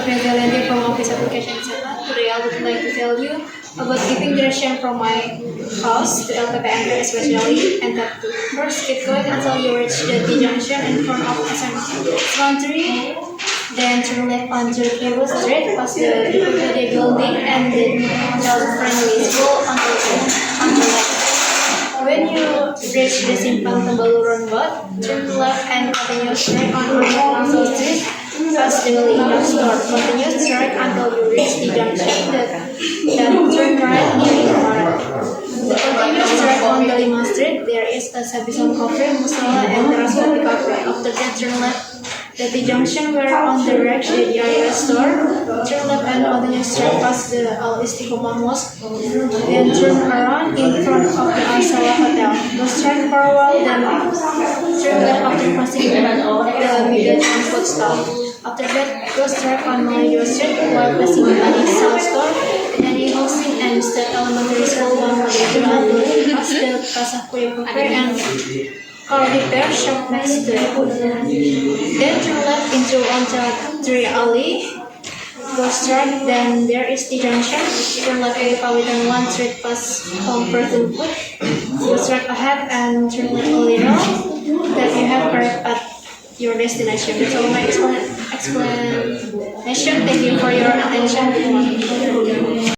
Catherine Valente from Office Application Center. Today I would like to tell you about giving direction from my house to LPPM especially and that to first keep going until you reach the T junction in front of SM3. Then turn left onto Cable Street past the Deputy building and then child-friendly school on the left. When you reach the Simpang Tembalu roundabout, turn left and continue straight on Council Street past the Millennium Store. Continue straight until you reach the junction, then turn right near Indomaret. Continue straight on Delima Street. There is a Sabison Coffee, Musala, and Teras Kopi Cafe. After that, turn left at the junction where on the right the DIY store. Turn left and continue straight past the Al Istiqomah Mosque. Then turn around in front of the Al Salah Hotel. Go straight for a while, then turn left after passing the Mega Transport stop. After that, go straight on Melayu Street while passing the Anisal store, Any Housing and State Elementary School Bangladesh until past the Casa Kue Cafe and car repair shop next to it. Then turn left into Onta 3 Alley. Go straight, then there is the junction. Turn left into Pawitan 1 Street past Home Perthum Food. Go straight ahead and turn left a little. That you have arrived at your destination. That's all my explanation. Thank you for your attention.